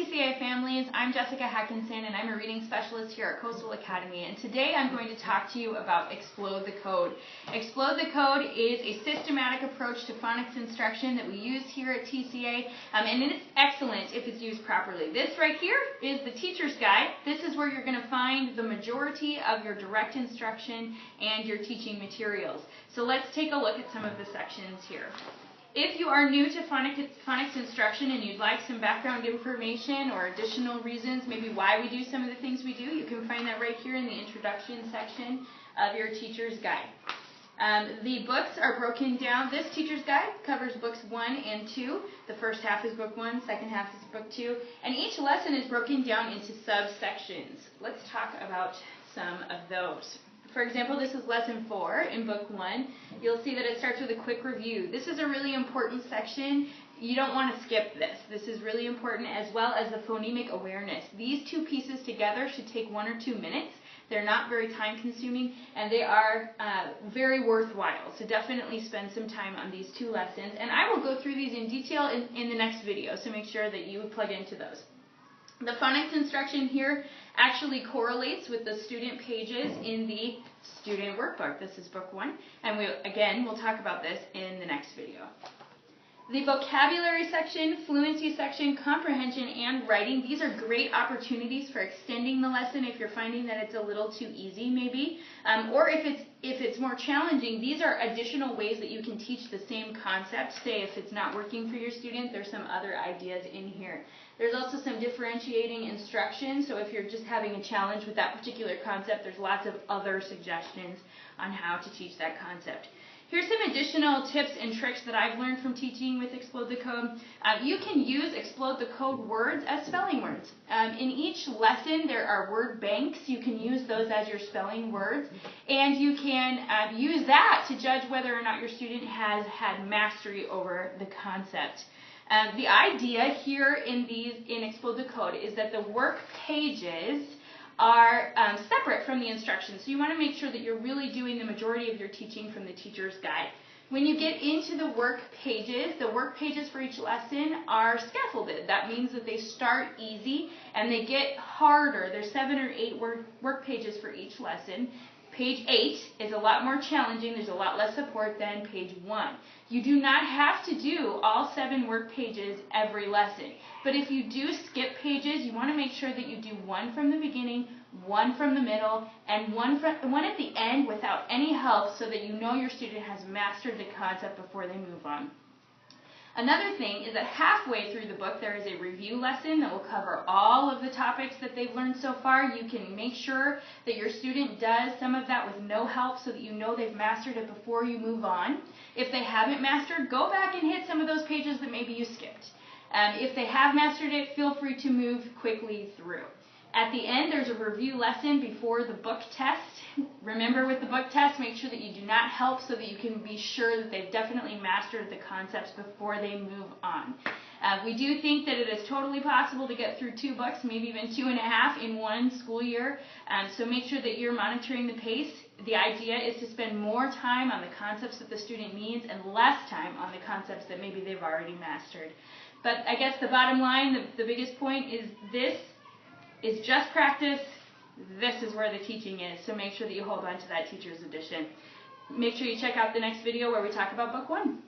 TCA families, I'm Jessica Hackinson and I'm a reading specialist here at Coastal Academy, and today I'm going to talk to you about Explode the Code. Explode the Code is a systematic approach to phonics instruction that we use here at TCA, and it's excellent if it's used properly. This right here is the teacher's guide. This is where you're going to find the majority of your direct instruction and your teaching materials. So let's take a look at some of the sections here. If you are new to phonics instruction and you'd like some background information or additional reasons, maybe why we do some of the things we do, you can find that right here in the introduction section of your teacher's guide. The books are broken down. This teacher's guide covers books 1 and 2. The first half is book 1, second half is book 2, and each lesson is broken down into subsections. Let's talk about some of those. For example, this is lesson 4 in book 1. You'll see that it starts with a quick review. This is a really important section. You don't want to skip this. This is really important, as well as the phonemic awareness. These two pieces together should take 1 or 2 minutes. They're not very time consuming, and they are very worthwhile. So definitely spend some time on these two lessons. And I will go through these in detail in the next video, so make sure that you plug into those. The phonics instruction here actually correlates with the student pages in the student workbook. This is book 1, and we'll talk about this in the next video. The vocabulary section, fluency section, comprehension, and writing, these are great opportunities for extending the lesson if you're finding that it's a little too easy maybe, or if it's more challenging. These are additional ways that you can teach the same concept. Say if it's not working for your student, there's some other ideas in here. There's also some differentiating instruction, so if you're just having a challenge with that particular concept, there's lots of other suggestions on how to teach that concept. Here's some additional tips and tricks that I've learned from teaching with Explode the Code. You can use Explode the Code words as spelling words. In each lesson there are word banks. You can use those as your spelling words, and you can use that to judge whether or not your student has had mastery over the concept. The idea here in Explode the Code is that the work pages are separate from the instructions. So you want to make sure that you're really doing the majority of your teaching from the teacher's guide. When you get into the work pages for each lesson are scaffolded. That means that they start easy and they get harder. There's 7 or 8 work pages for each lesson. Page 8 is a lot more challenging. There's a lot less support than page 1. You do not have to do all 7 work pages every lesson. But if you do skip pages, you want to make sure that you do 1 from the beginning, 1 from the middle, and one at the end without any help, so that you know your student has mastered the concept before they move on. Another thing is that halfway through the book there is a review lesson that will cover all of the topics that they've learned so far. You can make sure that your student does some of that with no help, so that you know they've mastered it before you move on. If they haven't mastered, go back and hit some of those pages that maybe you skipped. If they have mastered it, feel free to move quickly through. At the end, there's a review lesson before the book test. Remember, with the book test, make sure that you do not help, so that you can be sure that they've definitely mastered the concepts before they move on. We do think that it is totally possible to get through 2 books, maybe even 2.5 in one school year. So make sure that you're monitoring the pace. The idea is to spend more time on the concepts that the student needs and less time on the concepts that maybe they've already mastered. But I guess the bottom line, the biggest point is this is just practice. This is where the teaching is, so make sure that you hold on to that teacher's edition. Make sure you check out the next video where we talk about book 1.